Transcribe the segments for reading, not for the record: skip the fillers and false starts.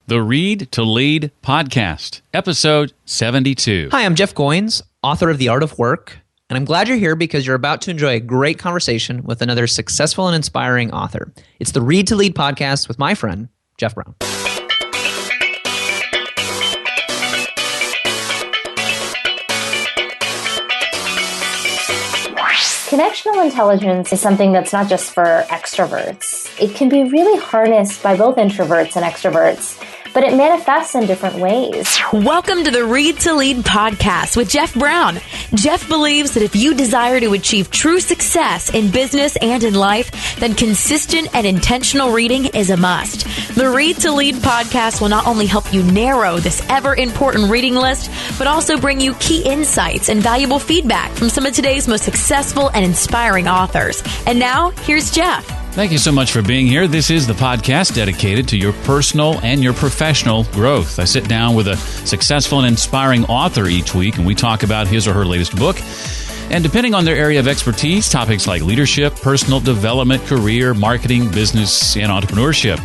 The Read to Lead Podcast, episode 72. Hi, I'm Jeff Goins, author of The Art of Work, and I'm glad you're here because you're about to enjoy a great conversation with another successful and inspiring author. It's the Read to Lead Podcast with my friend, Jeff Brown. Connectional intelligence is something that's not just for extroverts. It can be really harnessed by both introverts and extroverts, but it manifests in different ways. Welcome to the Read to Lead podcast with Jeff Brown. Jeff believes that if you desire to achieve true success in business and in life, then consistent and intentional reading is a must. The Read to Lead podcast will not only help you narrow this ever-important reading list, but also bring you key insights and valuable feedback from some of today's most successful and inspiring authors. And now, here's Jeff. Thank you so much for being here. This is the podcast dedicated to your personal and your professional growth. I sit down with a successful and inspiring author each week, and we talk about his or her latest book. And depending on their area of expertise, topics like leadership, personal development, career, marketing, business, and entrepreneurship.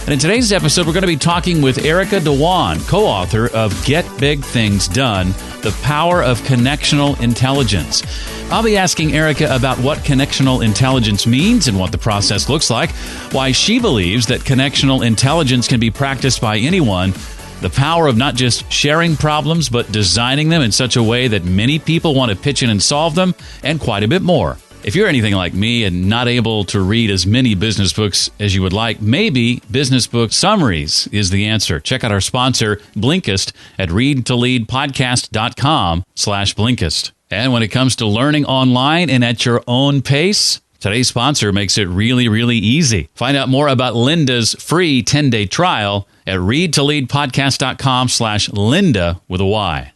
And in today's episode, we're going to be talking with Erica Dhawan, co-author of Get Big Things Done, The Power of Connectional Intelligence. I'll be asking Erica about what connectional intelligence means and what the process looks like, why she believes that connectional intelligence can be practiced by anyone, the power of not just sharing problems, but designing them in such a way that many people want to pitch in and solve them, and quite a bit more. If you're anything like me and not able to read as many business books as you would like, maybe business book summaries is the answer. Check out our sponsor, Blinkist, at readtoleadpodcast.com/Blinkist. And when it comes to learning online and at your own pace, today's sponsor makes it really, really easy. Find out more about Linda's free 10-day trial at readtoleadpodcast.com/Linda with a Y.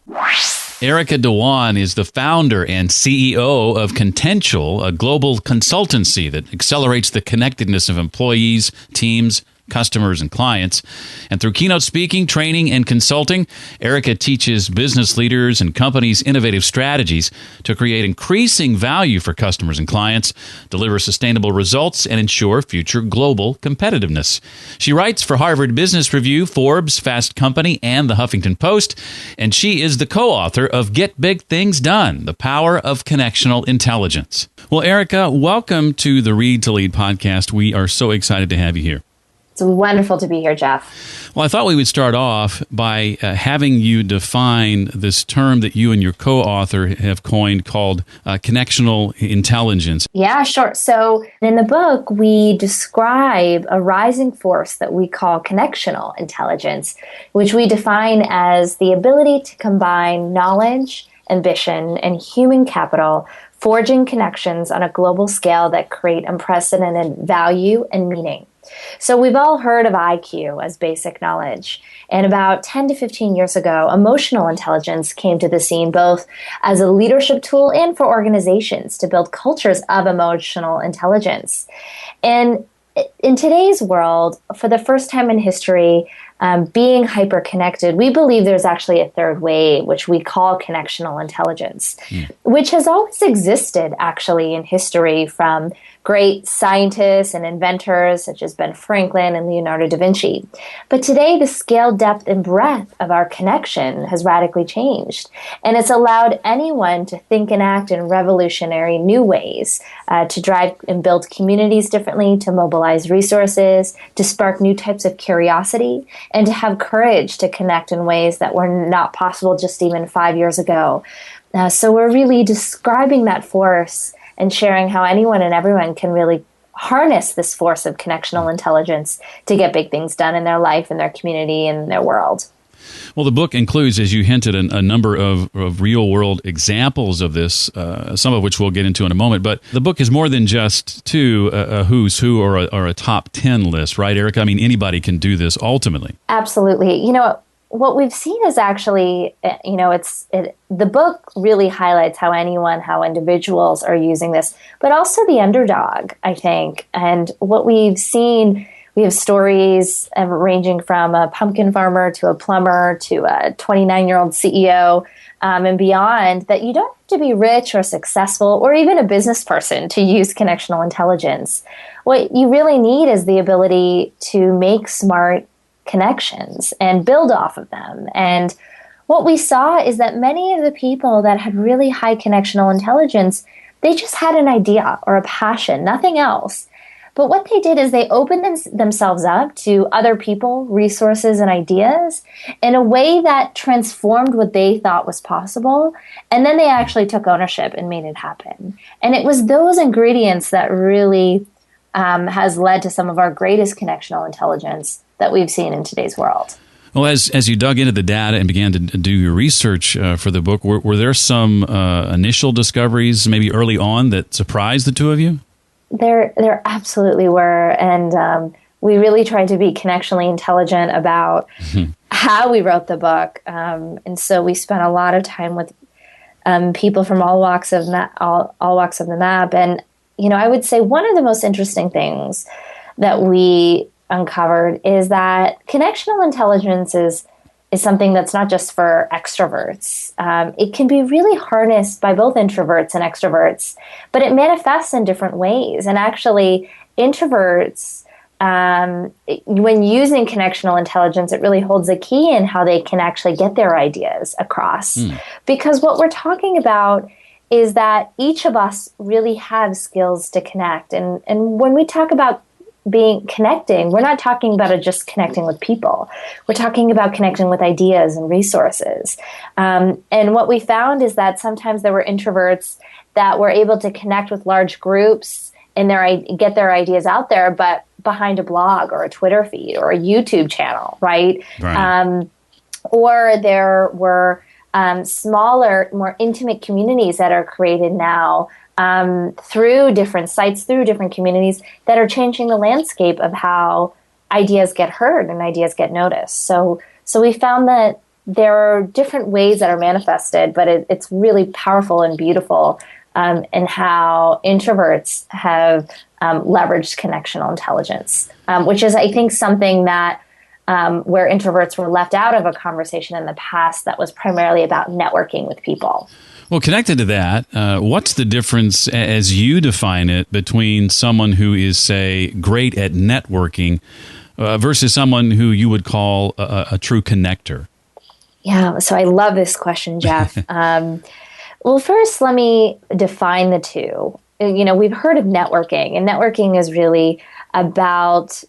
Erica Dhawan is the founder and CEO of Contential, a global consultancy that accelerates the connectedness of employees, teams, customers, and clients. And through keynote speaking, training, and consulting, Erica teaches business leaders and companies innovative strategies to create increasing value for customers and clients, deliver sustainable results, and ensure future global competitiveness. She writes for Harvard Business Review, Forbes, Fast Company, and the Huffington Post, and she is the co-author of Get Big Things Done, The Power of Connectional Intelligence. Well, Erica, welcome to the Read to Lead podcast. We are so excited to have you here. It's wonderful to be here, Jeff. Well, I thought we would start off by having you define this term that you and your co-author have coined called connectional intelligence. Yeah, sure. So in the book, we describe a rising force that we call connectional intelligence, which we define as the ability to combine knowledge, ambition, and human capital, forging connections on a global scale that create unprecedented value and meaning. So we've all heard of IQ as basic knowledge. And about 10 to 15 years ago, emotional intelligence came to the scene both as a leadership tool and for organizations to build cultures of emotional intelligence. And in today's world, for the first time in history, being hyper-connected, we believe there's actually a third way, which we call connectional intelligence, which has always existed actually in history from great scientists and inventors such as Ben Franklin and Leonardo da Vinci. But today, the scale, depth, and breadth of our connection has radically changed. And it's allowed anyone to think and act in revolutionary new ways, to drive and build communities differently, to mobilize resources, to spark new types of curiosity, and to have courage to connect in ways that were not possible just even 5 years ago. So we're really describing that force and sharing how anyone and everyone can really harness this force of connectional intelligence to get big things done in their life, in their community, and their world. Well, the book includes, as you hinted, a number of real-world examples of this, some of which we'll get into in a moment. But the book is more than just a who's who or a top 10 list, right, Erica? I mean, anybody can do this ultimately. Absolutely. You know, what we've seen is actually, the book really highlights how individuals are using this, but also the underdog, I think. And what we've seen, we have stories ranging from a pumpkin farmer to a plumber to a 29-year-old CEO and beyond, that you don't have to be rich or successful or even a business person to use connectional intelligence. What you really need is the ability to make smart connections and build off of them. And what we saw is that many of the people that had really high connectional intelligence, they just had an idea or a passion, nothing else. But what they did is they opened themselves up to other people, resources, and ideas in a way that transformed what they thought was possible. And then they actually took ownership and made it happen. And it was those ingredients that really has led to some of our greatest connectional intelligence that we've seen in today's world. Well, as you dug into the data and began to do your research for the book, were there some initial discoveries maybe early on that surprised the two of you? There absolutely were, and we really tried to be connectionally intelligent about how we wrote the book, and so we spent a lot of time with people from all walks of the map. And I would say one of the most interesting things that we uncovered is that connectional intelligence is something that's not just for extroverts. It can be really harnessed by both introverts and extroverts, but it manifests in different ways. And actually, introverts, when using connectional intelligence, it really holds a key in how they can actually get their ideas across. Because what we're talking about is that each of us really have skills to connect. And when we talk about connecting, we're not talking about just connecting with people. We're talking about connecting with ideas and resources. And what we found is that sometimes there were introverts that were able to connect with large groups and get their ideas out there, but behind a blog or a Twitter feed or a YouTube channel, right? Or there were smaller, more intimate communities that are created now through different sites, through different communities that are changing the landscape of how ideas get heard and ideas get noticed. So we found that there are different ways that are manifested, but it's really powerful and beautiful in how introverts have leveraged connectional intelligence, which is, I think, something that where introverts were left out of a conversation in the past that was primarily about networking with people. Well, connected to that, what's the difference, as you define it, between someone who is, say, great at networking versus someone who you would call a true connector? Yeah, so I love this question, Jeff. Well, first, let me define the two. We've heard of networking, and networking is really about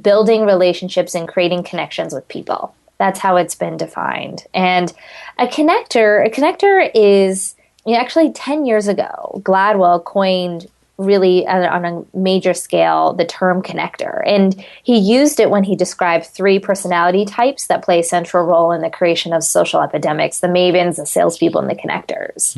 building relationships and creating connections with people. That's how it's been defined. And a connector is, actually 10 years ago, Gladwell coined really on a major scale the term connector. And he used it when he described three personality types that play a central role in the creation of social epidemics: the mavens, the salespeople, and the connectors.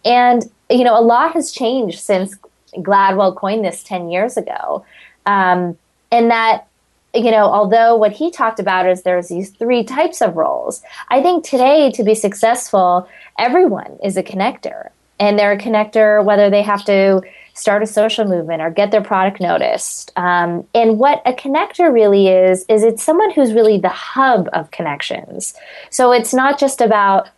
And, a lot has changed since Gladwell coined this 10 years ago. And that, although what he talked about is there's these three types of roles, I think today, to be successful, everyone is a connector. And they're a connector whether they have to start a social movement or get their product noticed. And what a connector really is it's someone who's really the hub of connections. So it's not just about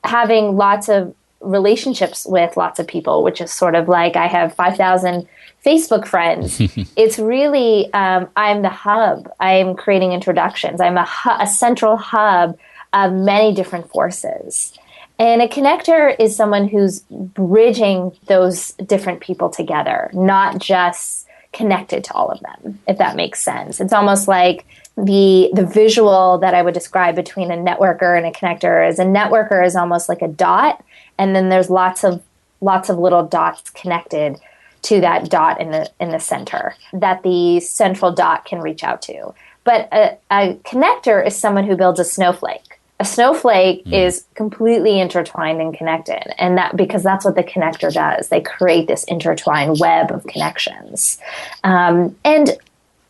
having lots of relationships with lots of people, which is sort of like I have 5,000 Facebook friends. It's really, I'm the hub. I'm creating introductions. I'm a central hub of many different forces. And a connector is someone who's bridging those different people together, not just connected to all of them, if that makes sense. It's almost like the visual that I would describe between a networker and a connector is a networker is almost like a dot, and then there's lots of little dots connected to that dot in the center that the central dot can reach out to. But a connector is someone who builds a snowflake. A snowflake is completely intertwined and connected, and because that's what the connector does. They create this intertwined web of connections. And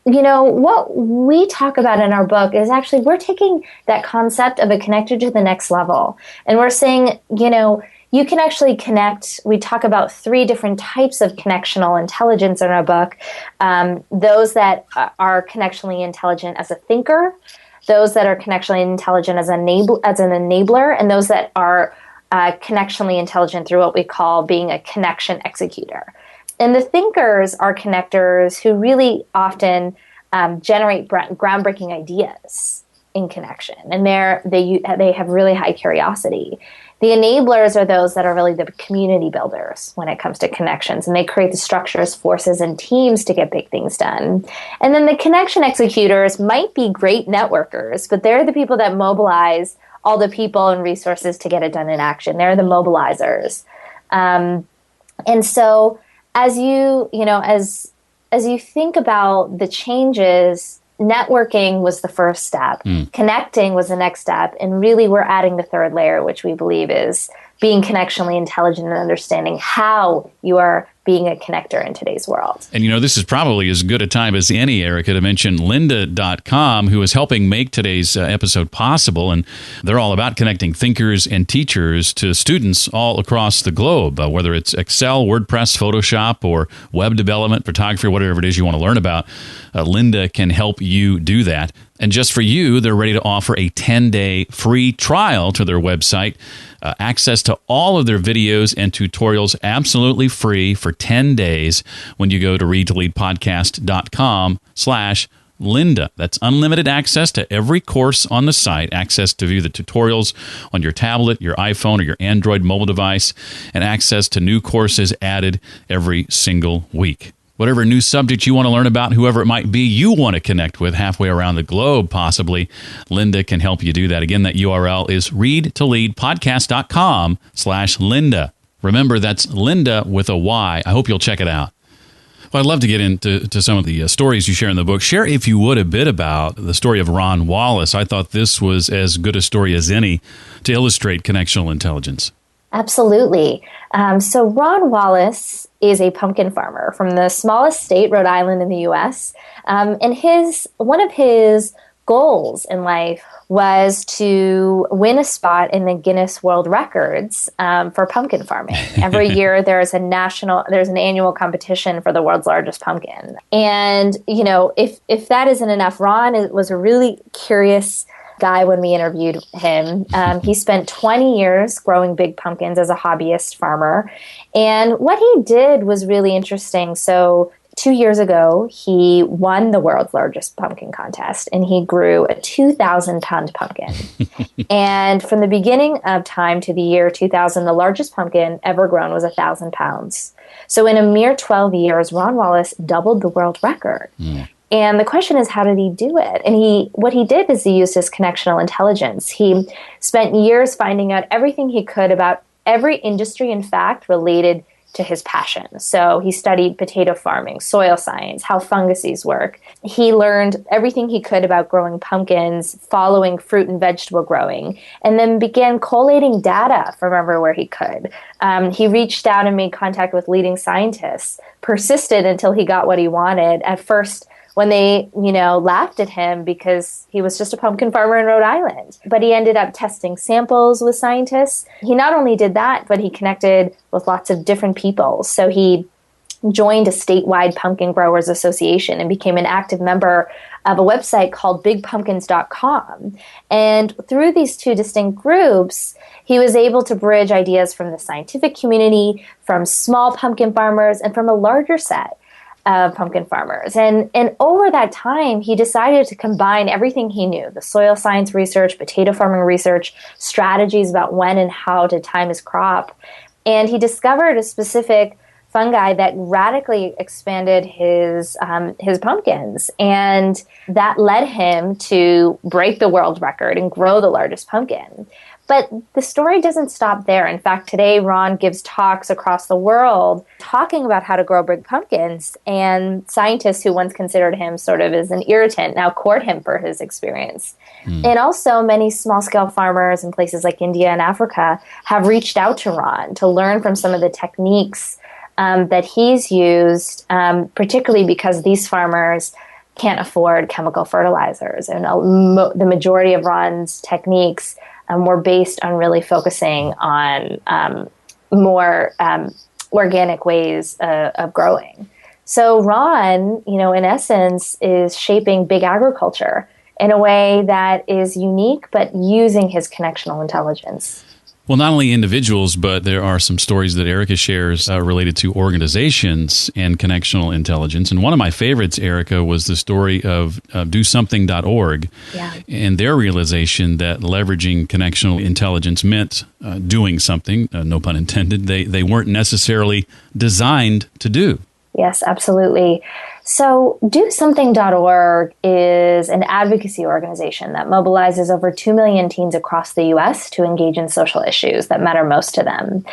what we talk about in our book is actually we're taking that concept of a connector to the next level, and we're saying, you can actually connect. We talk about three different types of connectional intelligence in our book. Those that are connectionally intelligent as a thinker, those that are connectionally intelligent as an enabler, and those that are connectionally intelligent through what we call being a connection executor. And the thinkers are connectors who really often generate groundbreaking ideas in connection. And they have really high curiosity. The enablers are those that are really the community builders when it comes to connections, and they create the structures, forces, and teams to get big things done. And then the connection executors might be great networkers, but they're the people that mobilize all the people and resources to get it done in action. They're the mobilizers. And so as you think about the changes, networking was the first step. Connecting was the next step. And really, we're adding the third layer, which we believe is being connectionally intelligent and understanding how you are being a connector in today's world. And this is probably as good a time as any, Erica, to mention lynda.com, who is helping make today's episode possible. And they're all about connecting thinkers and teachers to students all across the globe, whether it's Excel, WordPress, Photoshop, or web development, photography, or whatever it is you want to learn about. Lynda can help you do that. And just for you, they're ready to offer a 10-day free trial to their website, access to all of their videos and tutorials absolutely free for 10 days when you go to readtoleadpodcast.com/Lynda. That's unlimited access to every course on the site, access to view the tutorials on your tablet, your iPhone, or your Android mobile device, and access to new courses added every single week. Whatever new subject you want to learn about, whoever it might be you want to connect with halfway around the globe, possibly, Lynda can help you do that. Again, that URL is readtoleadpodcast.com/Lynda. Remember, that's Lynda with a Y. I hope you'll check it out. Well, I'd love to get into some of the stories you share in the book. Share, if you would, a bit about the story of Ron Wallace. I thought this was as good a story as any to illustrate connectional intelligence. Absolutely. So Ron Wallace is a pumpkin farmer from the smallest state, Rhode Island, in the U.S. And one of his goals in life was to win a spot in the Guinness World Records for pumpkin farming. Every year there's an annual competition for the world's largest pumpkin. And, if that isn't enough, Ron was a really curious guy when we interviewed him. He spent 20 years growing big pumpkins as a hobbyist farmer. And what he did was really interesting. So 2 years ago, he won the world's largest pumpkin contest, and he grew a 2,000-pound pumpkin. And from the beginning of time to the year 2000, the largest pumpkin ever grown was 1,000 pounds. So in a mere 12 years, Ron Wallace doubled the world record. And the question is, how did he do it? And what he did is he used his connectional intelligence. He spent years finding out everything he could about every industry, in fact, related to his passion. So he studied potato farming, soil science, how funguses work. He learned everything he could about growing pumpkins, following fruit and vegetable growing, and then began collating data from everywhere he could. He reached out and made contact with leading scientists, persisted until he got what he wanted. At first, when they, laughed at him because he was just a pumpkin farmer in Rhode Island. But he ended up testing samples with scientists. He not only did that, but he connected with lots of different people. So he joined a statewide pumpkin growers association and became an active member of a website called bigpumpkins.com. And through these two distinct groups, he was able to bridge ideas from the scientific community, from small pumpkin farmers, and from a larger set of pumpkin farmers. And over that time, he decided to combine everything he knew, the soil science research, potato farming research, strategies about when and how to time his crop. And he discovered a specific fungi that radically expanded his pumpkins. And that led him to break the world record and grow the largest pumpkin. But the story doesn't stop there. In fact, today, Ron gives talks across the world talking about how to grow big pumpkins. And scientists who once considered him sort of as an irritant now court him for his experience. And also, many small-scale farmers in places like India and Africa have reached out to Ron to learn from some of the techniques that he's used, particularly because these farmers can't afford chemical fertilizers. And the majority of Ron's techniques were based on really focusing on more organic ways of growing. So Ron, in essence, is shaping big agriculture in a way that is unique, but using his connectional intelligence. Well, not only individuals, but there are some stories that Erica shares related to organizations and connectional intelligence. And one of my favorites, Erica, was the story of DoSomething.org and their realization that leveraging connectional intelligence meant doing something, no pun intended, they weren't necessarily designed to do. Yes, absolutely. So DoSomething.org is an advocacy organization that mobilizes over 2 million teens across the U.S. to engage in social issues that matter most to them.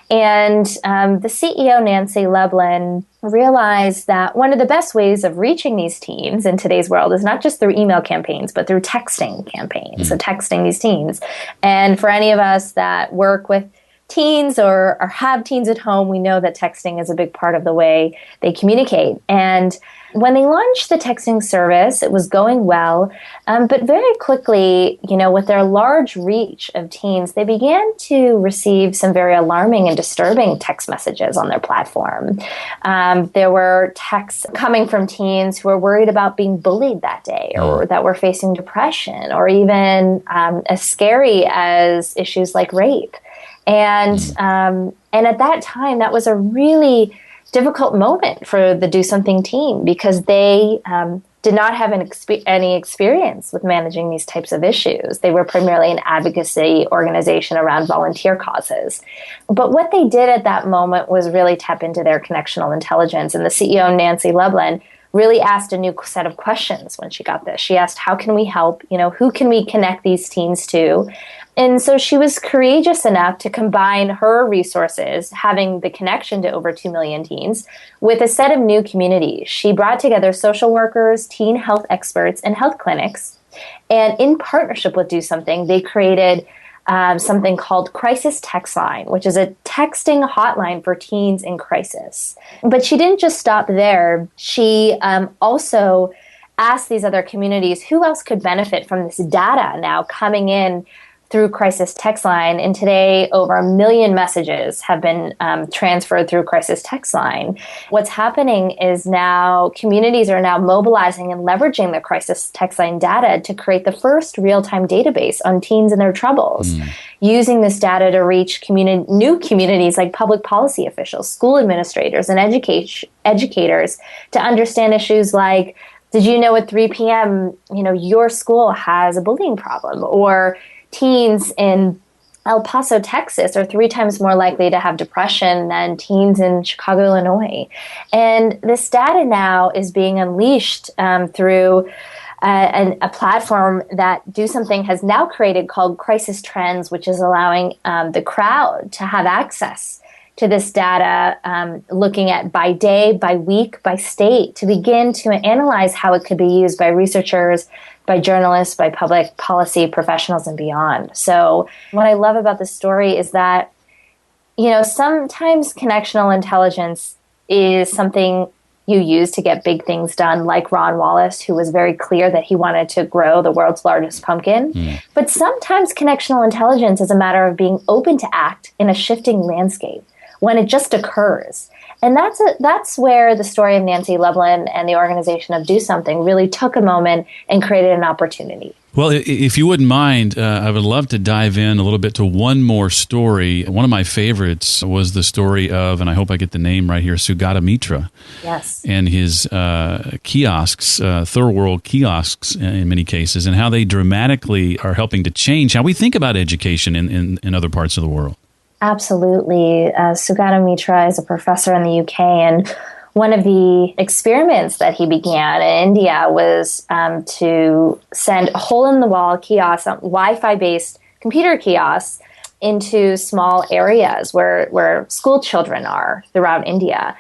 And the CEO, Nancy Lublin, realized that one of the best ways of reaching these teens in today's world is not just through email campaigns, but through texting campaigns. So texting these teens. And for any of us that work with teens or have teens at home, we know that texting is a big part of the way they communicate. And when they launched the texting service, it was going well. But very quickly, with their large reach of teens, they began to receive some very alarming and disturbing text messages on their platform. There were texts coming from teens who were worried about being bullied that day, or that were facing depression, or even as scary as issues like rape. And at that time, that was a really difficult moment for the Do Something team, because they did not have any experience with managing these types of issues. They were primarily an advocacy organization around volunteer causes. But what they did at that moment was really tap into their connectional intelligence. And the CEO, Nancy Lublin, really asked a new set of questions when she got this. She asked, how can we help? Who can we connect these teens to? And so she was courageous enough to combine her resources, having the connection to over 2 million teens, with a set of new communities. She brought together social workers, teen health experts, and health clinics. And in partnership with Do Something, they created something called Crisis Text Line, which is a texting hotline for teens in crisis. But she didn't just stop there. She also asked these other communities who else could benefit from this data now coming in through Crisis Text Line. And today, over 1 million messages have been transferred through Crisis Text Line. What's happening is now communities are now mobilizing and leveraging the Crisis Text Line data to create the first real-time database on teens and their troubles, using this data to reach new communities like public policy officials, school administrators, and educators to understand issues like, did you know at 3 p.m., your school has a bullying problem? Or teens in El Paso, Texas, are 3 times more likely to have depression than teens in Chicago, Illinois. And this data now is being unleashed through a platform that Do Something has now created called Crisis Trends, which is allowing the crowd to have access to this data, looking at by day, by week, by state, to begin to analyze how it could be used by researchers, by journalists, by public policy professionals, and beyond. So what I love about this story is that, sometimes connectional intelligence is something you use to get big things done, like Ron Wallace, who was very clear that he wanted to grow the world's largest pumpkin. But sometimes connectional intelligence is a matter of being open to act in a shifting landscape when it just occurs. And that's where the story of Nancy Lublin and the organization of Do Something really took a moment and created an opportunity. Well, if you wouldn't mind, I would love to dive in a little bit to one more story. One of my favorites was the story of, and I hope I get the name right here, Sugata Mitra. Yes. And his kiosks, third world kiosks in many cases, and how they dramatically are helping to change how we think about education in other parts of the world. Absolutely. Sugata Mitra is a professor in the UK, and one of the experiments that he began in India was to send hole-in-the-wall kiosks, Wi-Fi-based computer kiosks, into small areas where school children are throughout India,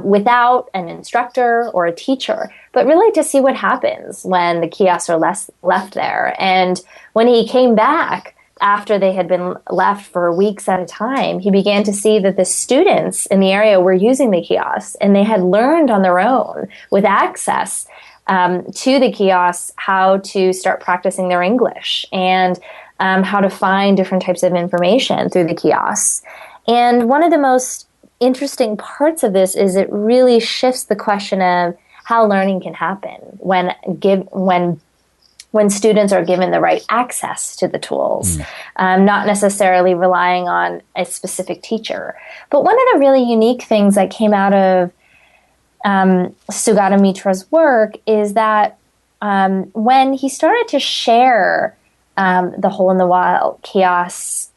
without an instructor or a teacher, but really to see what happens when the kiosks are left there. And when he came back, after they had been left for weeks at a time, he began to see that the students in the area were using the kiosks, and they had learned on their own with access to the kiosks how to start practicing their English and how to find different types of information through the kiosks. And one of the most interesting parts of this is it really shifts the question of how learning can happen when when students are given the right access to the tools, not necessarily relying on a specific teacher. But one of the really unique things that came out of Sugata Mitra's work is that when he started to share the Hole in the Wall Kiosk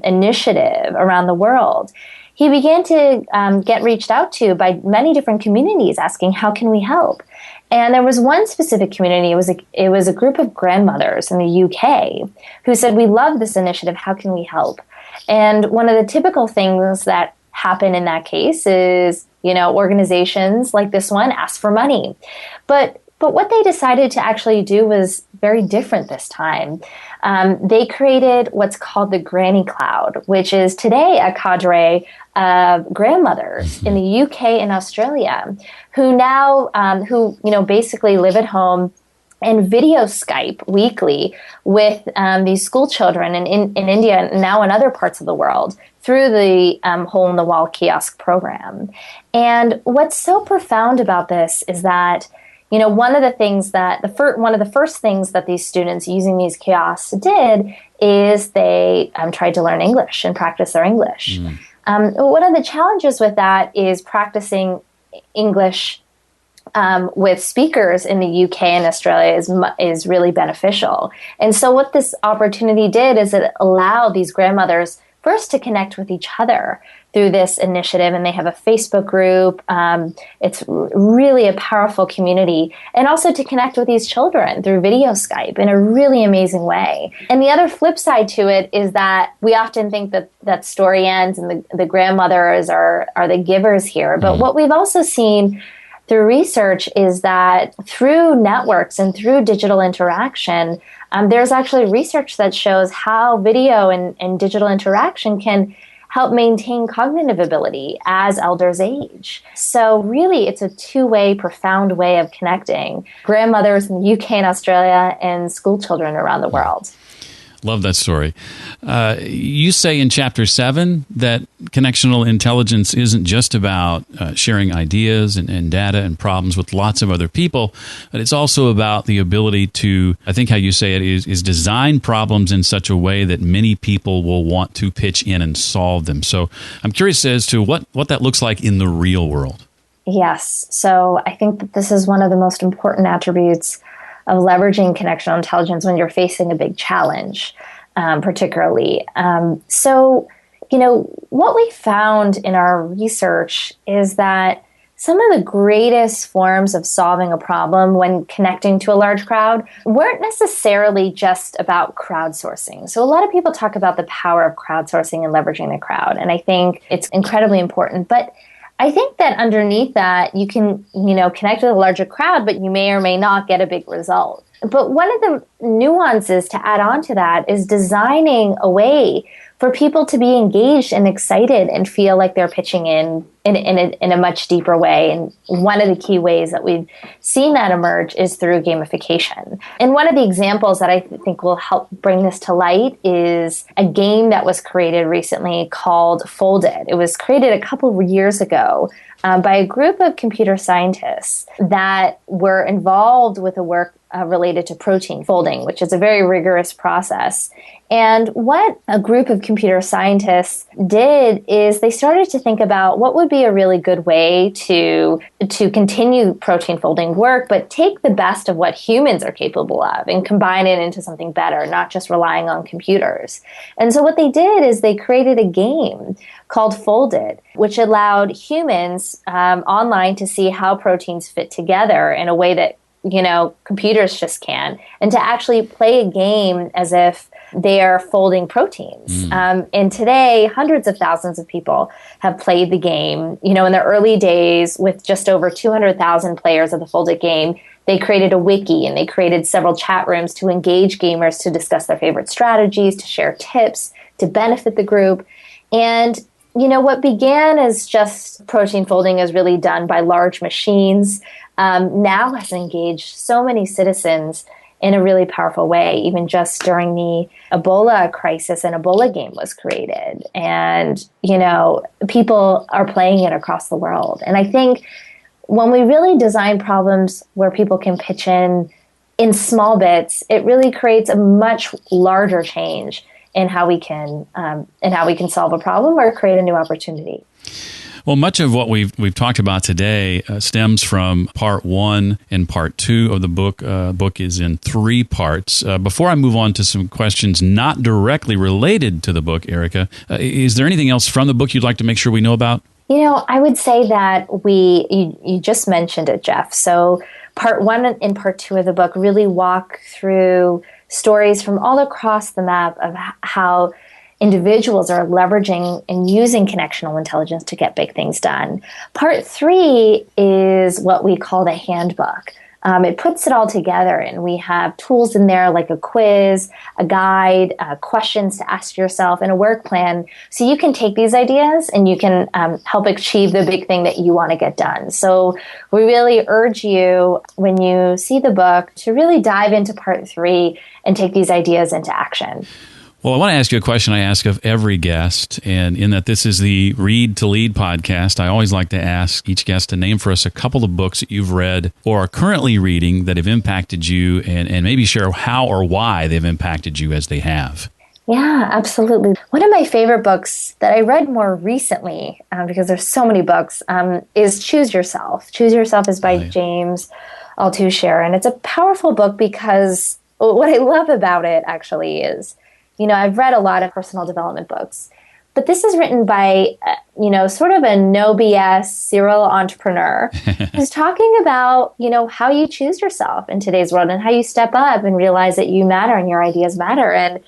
initiative around the world, he began to get reached out to by many different communities asking, how can we help? And there was one specific community, it was a group of grandmothers in the UK who said, we love this initiative, how can we help? And one of the typical things that happen in that case is, organizations like this one ask for money. But what they decided to actually do was very different this time. They created what's called the Granny Cloud, which is today a cadre of grandmothers in the UK and Australia who now, basically live at home and video Skype weekly with these school children in India and now in other parts of the world through the Hole in the Wall Kiosk program. And what's so profound about this is that one of the first things that these students using these kiosks did is they tried to learn English and practice their English. One of the challenges with that is practicing English with speakers in the UK and Australia is really beneficial. And so what this opportunity did is it allowed these grandmothers first to connect with each other through this initiative, and they have a Facebook group. It's really a powerful community, and also to connect with these children through video Skype in a really amazing way. And the other flip side to it is that we often think that story ends and the grandmothers are the givers here. But what we've also seen through research is that through networks and through digital interaction, there's actually research that shows how video and digital interaction can help maintain cognitive ability as elders age. So really, it's a two-way, profound way of connecting grandmothers in the UK and Australia and school children around the world. Love that story. You say in Chapter 7 that connectional intelligence isn't just about sharing ideas and data and problems with lots of other people, but it's also about the ability to, I think how you say it is design problems in such a way that many people will want to pitch in and solve them. So I'm curious as to what that looks like in the real world. Yes. So I think that this is one of the most important attributes of leveraging connectional intelligence when you're facing a big challenge, particularly. So, what we found in our research is that some of the greatest forms of solving a problem when connecting to a large crowd weren't necessarily just about crowdsourcing. So a lot of people talk about the power of crowdsourcing and leveraging the crowd, and I think it's incredibly important. But I think that underneath that, you can, connect with a larger crowd, but you may or may not get a big result. But one of the nuances to add on to that is designing a way for people to be engaged and excited and feel like they're pitching in a much deeper way. And one of the key ways that we've seen that emerge is through gamification. And one of the examples that I think will help bring this to light is a game that was created recently called Folded. It was created a couple of years ago by a group of computer scientists that were involved with the work related to protein folding, which is a very rigorous process. And what a group of computer scientists did is they started to think about what would be a really good way to continue protein folding work, but take the best of what humans are capable of and combine it into something better, not just relying on computers. And so what they did is they created a game called Folded, which allowed humans online to see how proteins fit together in a way that computers just can, and to actually play a game as if they are folding proteins. And today, hundreds of thousands of people have played the game. In the early days, with just over 200,000 players of the Folded game, they created a wiki and they created several chat rooms to engage gamers to discuss their favorite strategies, to share tips, to benefit the group. And what began as just protein folding is really done by large machines, now has engaged so many citizens in a really powerful way. Even just during the Ebola crisis, an Ebola game was created. And, people are playing it across the world. And I think when we really design problems where people can pitch in, in small bits, it really creates a much larger change in how we can solve a problem or create a new opportunity. Well, much of what we've talked about today stems from part 1 and part 2 of the book. Book is in 3 parts. Before I move on to some questions not directly related to the book, Erica, is there anything else from the book you'd like to make sure we know about? I would say that you just mentioned it, Jeff. So part 1 and part 2 of the book really walk through stories from all across the map of how individuals are leveraging and using connectional intelligence to get big things done. Part 3 is what we call the handbook. It puts it all together, and we have tools in there like a quiz, a guide, questions to ask yourself, and a work plan. So you can take these ideas and you can help achieve the big thing that you want to get done. So we really urge you, when you see the book, to really dive into part 3 and take these ideas into action. Well, I want to ask you a question I ask of every guest, and in that this is the Read to Lead podcast, I always like to ask each guest to name for us a couple of books that you've read or are currently reading that have impacted you, and maybe share how or why they've impacted you as they have. Yeah, absolutely. One of my favorite books that I read more recently, because there's so many books, is Choose Yourself. Choose Yourself is by James Altucher, and it's a powerful book because what I love about it actually is, I've read a lot of personal development books, but this is written by, sort of a no BS serial entrepreneur who's talking about, how you choose yourself in today's world and how you step up and realize that you matter and your ideas matter. And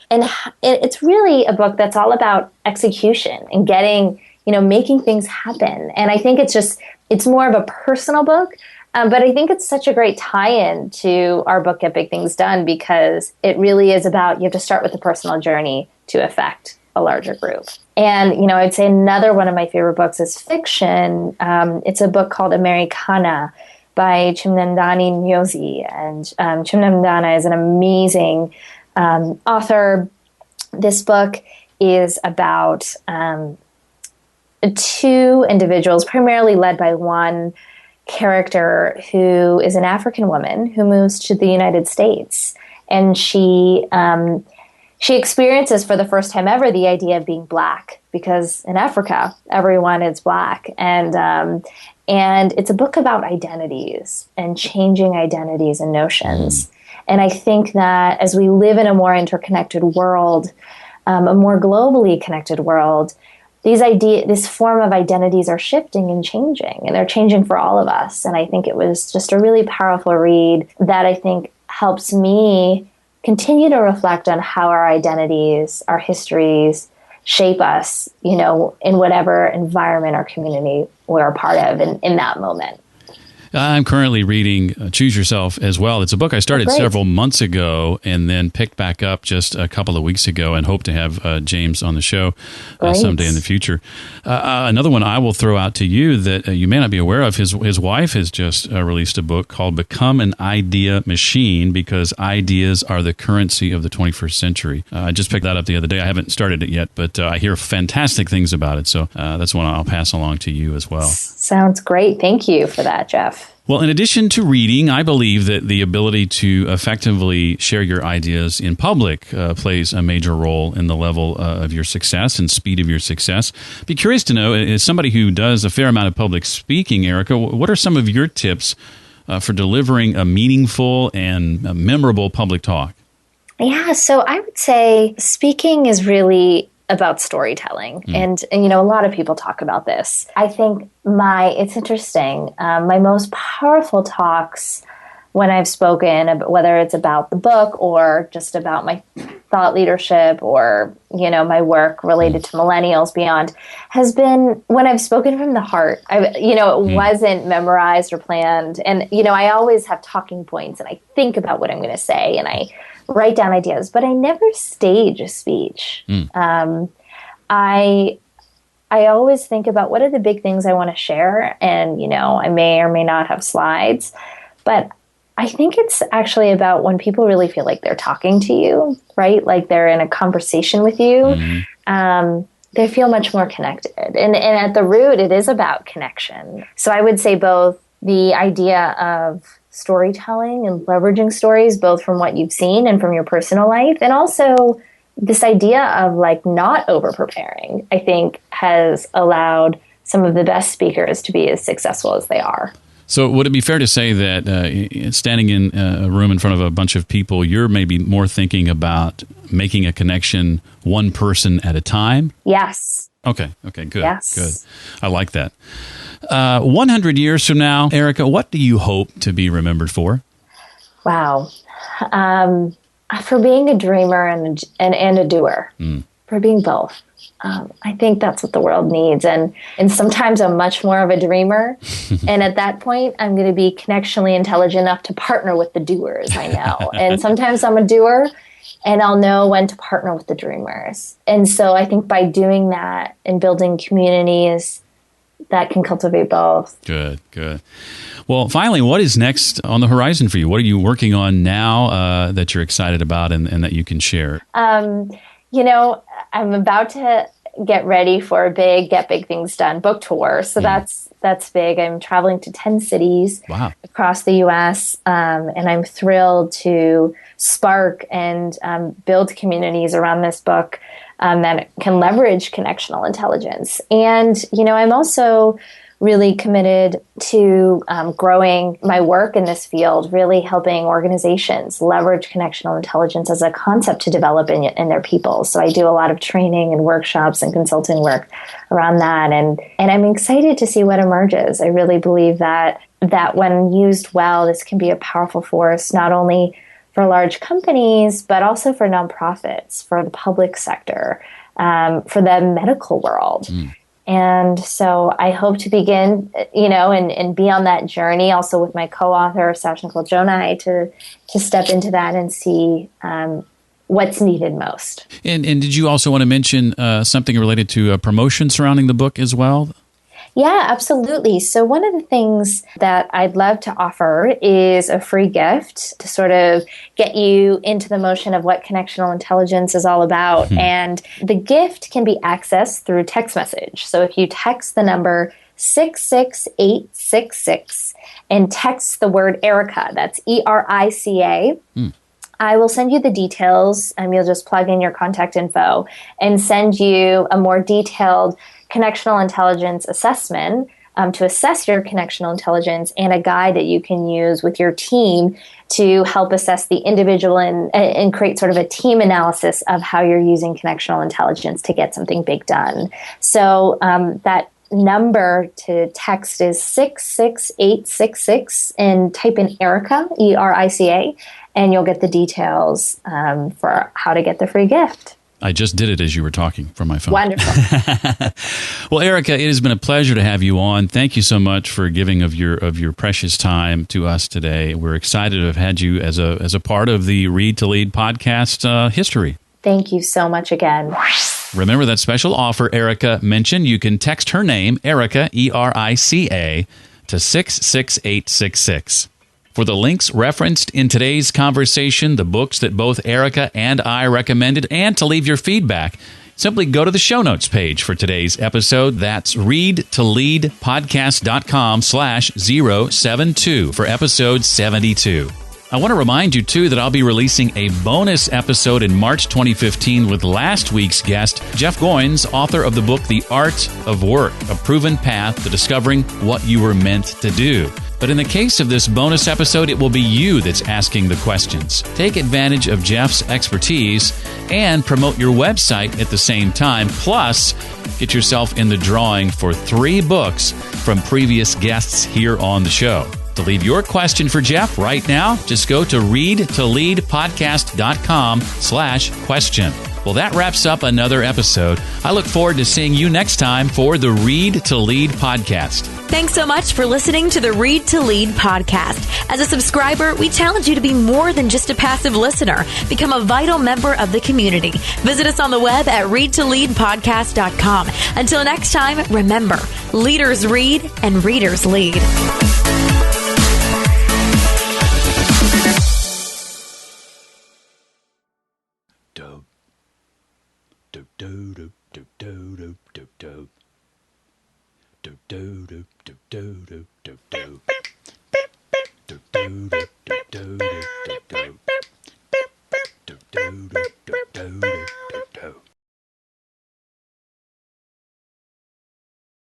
it's really a book that's all about execution and getting, making things happen. And I think it's more of a personal book. But I think it's such a great tie-in to our book, Get Big Things Done, because it really is about, you have to start with the personal journey to affect a larger group. And, I'd say another one of my favorite books is fiction. It's a book called Americana by Chimamanda Ngozi. And Chimamanda is an amazing author. This book is about 2 individuals, primarily led by one character who is an African woman who moves to the United States, and she experiences for the first time ever the idea of being Black, because in Africa everyone is Black, and it's a book about identities and changing identities and notions. And I think that as we live in a more interconnected world, a more globally connected world, this form of identities are shifting and changing, and they're changing for all of us. And I think it was just a really powerful read that I think helps me continue to reflect on how our identities, our histories shape us, in whatever environment or community we're a part of in that moment. I'm currently reading Choose Yourself as well. It's a book I started several months ago and then picked back up just a couple of weeks ago, and hope to have James on the show someday in the future. Another one I will throw out to you that you may not be aware of, his wife has just released a book called Become an Idea Machine, because ideas are the currency of the 21st century. I just picked that up the other day. I haven't started it yet, but I hear fantastic things about it. So that's one I'll pass along to you as well. Sounds great. Thank you for that, Jeff. Well, in addition to reading, I believe that the ability to effectively share your ideas in public plays a major role in the level of your success and speed of your success. Be curious to know, as somebody who does a fair amount of public speaking, Erica, what are some of your tips for delivering a meaningful and a memorable public talk? Yeah, so I would say speaking is really about storytelling. And a lot of people talk about this. I think it's interesting. My most powerful talks when I've spoken, whether it's about the book or just about my thought leadership or, my work related to millennials beyond, has been when I've spoken from the heart. It wasn't memorized or planned. And, I always have talking points, and I think about what I'm going to say, and I write down ideas, but I never stage a speech. I always think about what are the big things I want to share, and I may or may not have slides, but I think it's actually about when people really feel like they're talking to you, right? Like they're in a conversation with you. They feel much more connected, and at the root, it is about connection. So I would say both the idea of storytelling and leveraging stories, both from what you've seen and from your personal life. And also this idea of like not over preparing, I think has allowed some of the best speakers to be as successful as they are. So would it be fair to say that standing in a room in front of a bunch of people, you're maybe more thinking about making a connection one person at a time? Yes. Okay, good. Yes. Good. I like that. 100 years from now, Erica, what do you hope to be remembered for? Wow. For being a dreamer and a doer, for being both. I think that's what the world needs. And sometimes I'm much more of a dreamer. And at that point, I'm going to be connectionally intelligent enough to partner with the doers, I know. And sometimes I'm a doer and I'll know when to partner with the dreamers. And so I think by doing that and building communities, that can cultivate both. Good. Well, finally, what is next on the horizon for you? What are you working on now that you're excited about and that you can share? I'm about to get ready for a big Get Big Things Done book tour. So that's big. I'm traveling to 10 cities across the U.S. And I'm thrilled to spark and build communities around this book that can leverage connectional intelligence. And, I'm also really committed to growing my work in this field, really helping organizations leverage connectional intelligence as a concept to develop in their people. So I do a lot of training and workshops and consulting work around that. And I'm excited to see what emerges. I really believe that when used well, this can be a powerful force, not only for large companies, but also for nonprofits, for the public sector, for the medical world. And so I hope to begin, and be on that journey also with my co-author, Saj-Nicole Joni, to step into that and see what's needed most. And did you also want to mention something related to promotion surrounding the book as well? Yeah, absolutely. So one of the things that I'd love to offer is a free gift to sort of get you into the motion of what connectional intelligence is all about. And the gift can be accessed through text message. So if you text the number 66866 and text the word Erica, that's ERICA, I will send you the details, and you'll just plug in your contact info and send you a more detailed connectional intelligence assessment to assess your connectional intelligence, and a guide that you can use with your team to help assess the individual and create sort of a team analysis of how you're using connectional intelligence to get something big done. So that number to text is 66866 and type in Erica, ERICA, and you'll get the details for how to get the free gift. I just did it as you were talking from my phone. Wonderful. Well, Erica, it has been a pleasure to have you on. Thank you so much for giving of your precious time to us today. We're excited to have had you as a part of the Read to Lead podcast history. Thank you so much again. Remember that special offer Erica mentioned. You can text her name, Erica, ERICA, to 66866. For the links referenced in today's conversation, the books that both Erica and I recommended, and to leave your feedback, simply go to the show notes page for today's episode. That's readtoleadpodcast.com/072 for episode 72. I want to remind you, too, that I'll be releasing a bonus episode in March 2015 with last week's guest, Jeff Goins, author of the book, The Art of Work, A Proven Path to Discovering What You Were Meant to Do. But in the case of this bonus episode, it will be you that's asking the questions. Take advantage of Jeff's expertise and promote your website at the same time. Plus, get yourself in the drawing for 3 books from previous guests here on the show. To leave your question for Jeff right now, just go to readtoleadpodcast.com/question. Well, that wraps up another episode. I look forward to seeing you next time for the Read to Lead podcast. Thanks so much for listening to the Read to Lead podcast. As a subscriber, we challenge you to be more than just a passive listener. Become a vital member of the community. Visit us on the web at readtoleadpodcast.com. Until next time, remember, leaders read and readers lead. Do do do do do do do do do do do do do do do do. do, do.